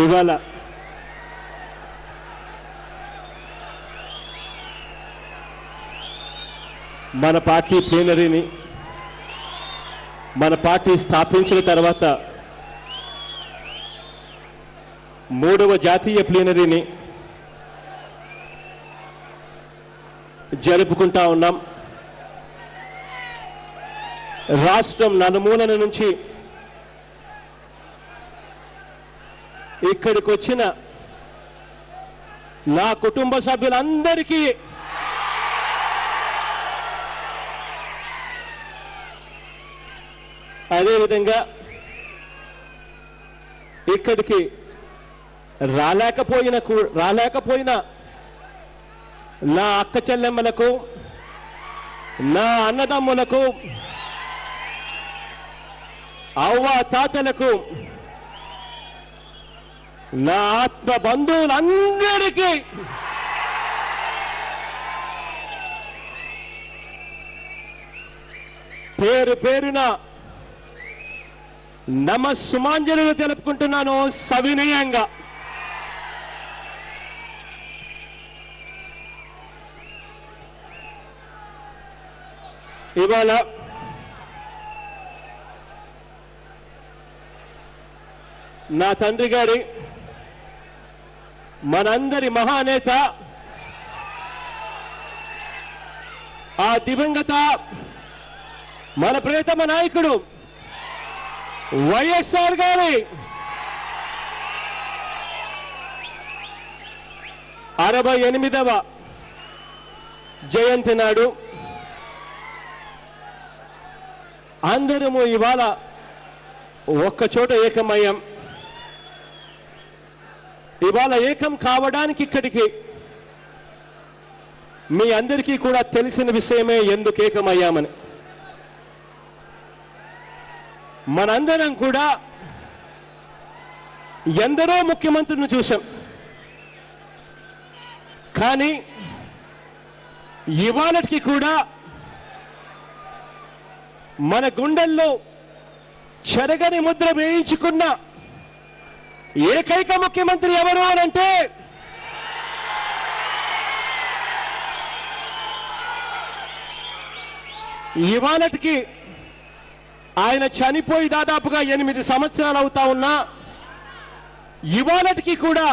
ఇవాళ మన పార్టీ ప్లీనరీని మన పార్టీ స్థాపించిన తర్వాత 3వ జాతీయ ప్లీనరీని జరుపుకుంటా ఉన్నాం. రాష్ట్రం నలుమూలల నుంచి ఇక్కడికి వచ్చిన నా కుటుంబ సభ్యులందరికీ అదేవిధంగా ఇక్కడికి రాలేకపోయిన నా అక్క చెల్లెమ్మలకు, నా అన్నదమ్ములకు, అవ్వ తాతలకు, నా ఆత్మ బంధువులందరికీ పేరు పేరున నమస్సుమాంజలులు తెలుపుకుంటున్నాను సవినయంగా. ఇవాళ నా తండ్రి గారి, మనందరి మహానేత, ఆ దివంగత మన ప్రియతమ నాయకుడు వైఎస్ఆర్ గారి 68వ జయంతి నాడు అందరము ఇవాళ ఒక్కచోట ఏకమయ్యాం. ఇవాళ ఏకం కావడానికి ఇక్కడికి మీ అందరికీ కూడా తెలిసిన విషయమే ఎందుకు ఏకమయ్యామని. మనందరం కూడా ఎందరో ముఖ్యమంత్రులను చూశాం, కానీ ఇవాళకి కూడా మన గుండెల్లో చెరగని ముద్ర వేయించుకున్న ఏకైక ముఖ్యమంత్రి ఎవరు అనంటే ఇవాళకి ఆయన చనిపోయి దాదాపుగా 8 సంవత్సరాలు అవుతా ఉన్నా ఇవాళకి కూడా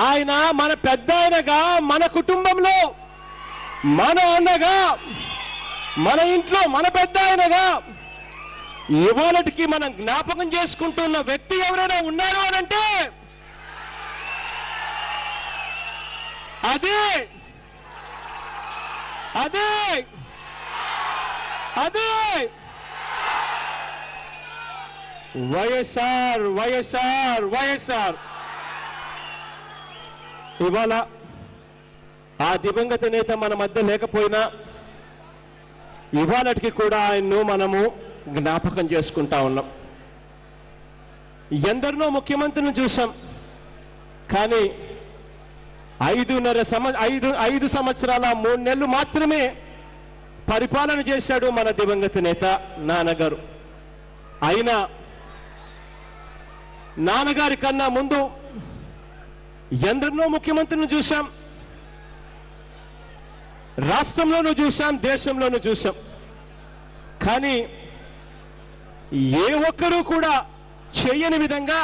ఆయన మన పెద్ద ఆయనగా, మన కుటుంబంలో మన అన్నగా, మన ఇంట్లో మన పెద్ద ఆయనగా ఇవాళకి మనం జ్ఞాపకం చేసుకుంటున్న వ్యక్తి ఎవరైనా ఉన్నారు అనంటే అదే అదే అదే వైఎస్ఆర్ వైఎస్ఆర్ వైఎస్ఆర్. ఇవాళ ఆ దివంగత నేత మన మధ్య లేకపోయినా ఇవాళకి కూడా ఆయన్ను మనము జ్ఞాపకం చేసుకుంటా ఉన్నాం. ఎందరినో ముఖ్యమంత్రిని చూసాం, కానీ 5 సంవత్సరాల 3 నెలలు మాత్రమే పరిపాలన చేశాడు మన దివంగత నేత నాన్నగారు. అయినా నాన్నగారి కన్నా ముందు ఎందరినో ముఖ్యమంత్రిని చూశాం, రాష్ట్రంలోనూ చూశాం, దేశంలోనూ చూశాం, కానీ ఏ ఒక్కరూ కూడా చేయని విధంగా,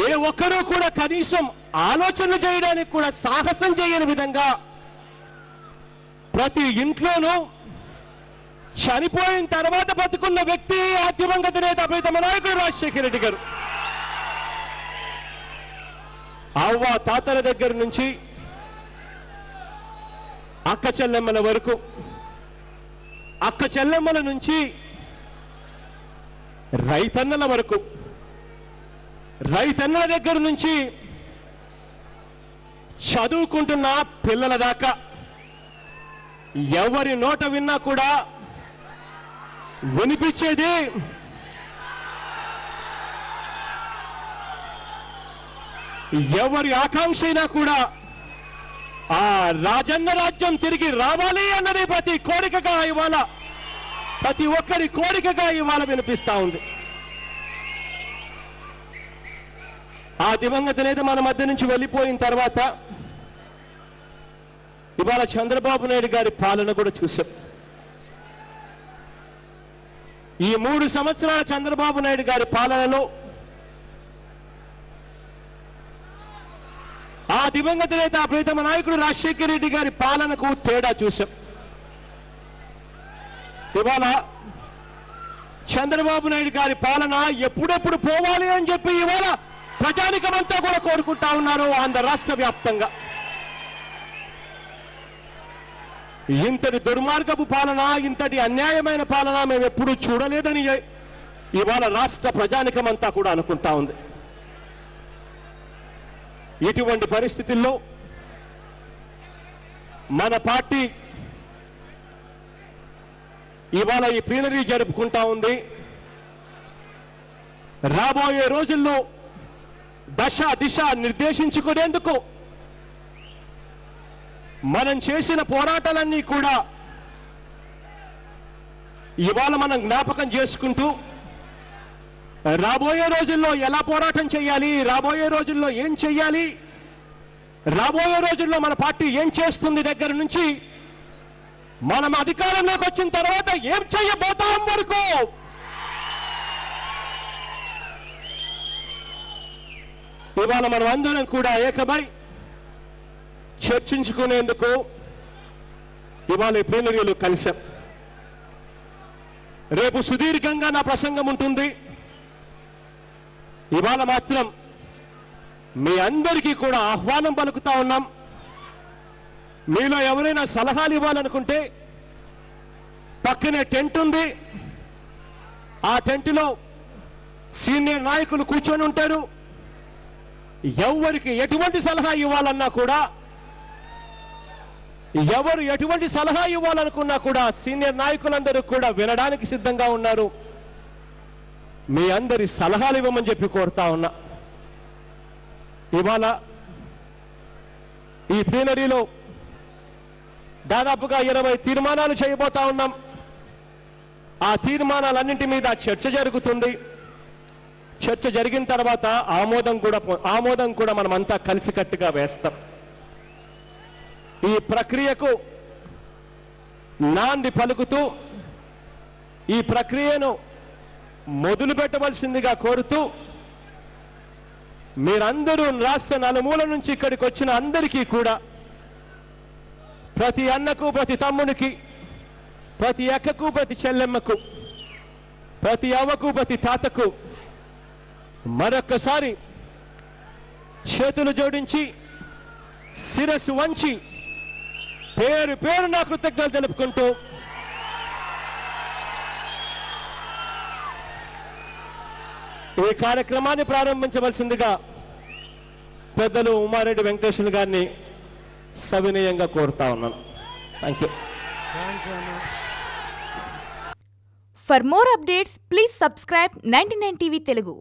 ఏ ఒక్కరూ కూడా కనీసం ఆలోచన చేయడానికి కూడా సాహసం చేయని విధంగా ప్రతి ఇంట్లోనూ చనిపోయిన తర్వాత బతుకున్న వ్యక్తి ఆ దివంగత నేత ప్రియతమ నాయకుడు రాజశేఖర రెడ్డి గారు. అవ్వ తాతల దగ్గర నుంచి అక్క చెల్లెమ్మల వరకు, అక్క చెల్లెమ్మల నుంచి రైతన్నల వరకు, రైతన్నల దగ్గర నుంచి చదువుకుంటున్న పిల్లల దాకా ఎవరి నోట విన్నా కూడా వినిపించేది ఎవరి ఆకాంక్ష అయినా కూడా ఆ రాజన్న రాజ్యం తిరిగి రావాలి అన్నది ప్రతి కోరికగా ఇవాళ, ప్రతి ఒక్కరి కోరికగా ఇవాళ వినిపిస్తా ఉంది. ఆ దివంగత నేత మన మధ్య నుంచి వెళ్ళిపోయిన తర్వాత ఇవాళ చంద్రబాబు నాయుడు గారి పాలన కూడా చూశాం. ఈ 3 సంవత్సరాల చంద్రబాబు నాయుడు గారి పాలనలో ఆ దివంగత నేత ప్రీతమ నాయకుడు రాజశేఖర రెడ్డి గారి పాలనకు తేడా చూశాం. ఇవాళ చంద్రబాబు నాయుడు గారి పాలన ఎప్పుడెప్పుడు పోవాలి అని చెప్పి ఇవాళ ప్రజానికమంతా కూడా కోరుకుంటా ఉన్నారు ఆంధ్ర రాష్ట్ర వ్యాప్తంగా. ఇంతటి దుర్మార్గపు పాలన, ఇంతటి అన్యాయమైన పాలన మేము ఎప్పుడూ చూడలేదని ఇవాళ రాష్ట్ర ప్రజానికమంతా కూడా అనుకుంటా ఉంది. ఇటువంటి పరిస్థితుల్లో మన పార్టీ ఇవాళ ఈ ప్లీనరీ జరుపుకుంటా ఉంది. రాబోయే రోజుల్లో దశ దిశ నిర్దేశించుకునేందుకు మనం చేసిన పోరాటాలన్నీ కూడా ఇవాళ మనం జ్ఞాపకం చేసుకుంటూ రాబోయే రోజుల్లో ఎలా పోరాటం చేయాలి, రాబోయే రోజుల్లో ఏం చేయాలి, రాబోయే రోజుల్లో మన పార్టీ ఏం చేస్తుంది దగ్గర నుంచి మనం అధికారంలోకి వచ్చిన తర్వాత ఏం చేయబోతాం వరకు ఇవాళ మనం అందరం కూడా ఏకమై చర్చించుకునేందుకు ఇవాళ ఈ ప్లీనరీలో కలిశాం. రేపు సుదీర్ఘంగా నా ప్రసంగం ఉంటుంది. ఇవాళ మాత్రం మీ అందరికీ కూడా ఆహ్వానం పలుకుతా ఉన్నాం. మీలో ఎవరైనా సలహాలు ఇవ్వాలనుకుంటే పక్కనే టెంట్ ఉంది. ఆ టెంట్లో సీనియర్ నాయకులు కూర్చొని ఉంటారు. ఎవరికి ఎటువంటి సలహా ఇవ్వాలన్నా కూడా, ఎవరు ఎటువంటి సలహా ఇవ్వాలనుకున్నా కూడా సీనియర్ నాయకులందరూ కూడా వినడానికి సిద్ధంగా ఉన్నారు. మీ అందరి సలహాలు ఇవ్వమని చెప్పి కోరుతా ఉన్నా. ఇవాళ ఈ ప్లీనరీలో దాదాపుగా 20 తీర్మానాలు చేయబోతా ఉన్నాం. ఆ తీర్మానాలన్నింటి మీద చర్చ జరుగుతుంది. చర్చ జరిగిన తర్వాత ఆమోదం కూడా మనమంతా కలిసికట్టుగా వేస్తాం. ఈ ప్రక్రియకు నాంది పలుకుతూ ఈ ప్రక్రియను మొదలు పెట్టవలసిందిగా కోరుతూ మీరందరూ రాష్ట్ర నలుమూల నుంచి ఇక్కడికి వచ్చిన అందరికీ కూడా ప్రతి అన్నకు, ప్రతి తమ్మునికి, ప్రతి అక్కకు, ప్రతి చెల్లెమ్మకు, ప్రతి అవ్వకు, ప్రతి తాతకు మరొక్కసారి చేతులు జోడించి శిరస్సు వంచి పేరు పేరు నా కృతజ్ఞతలు తెలుపుకుంటూ ఈ కార్యక్రమాన్ని ప్రారంభించవలసిందిగా పెద్దలు ఉమారెడ్డి వెంకటేశ్వర గారిని సవినయంగా కోరుతా ఉన్నాను. Thank you. For more updates, please subscribe 99 TV Telugu.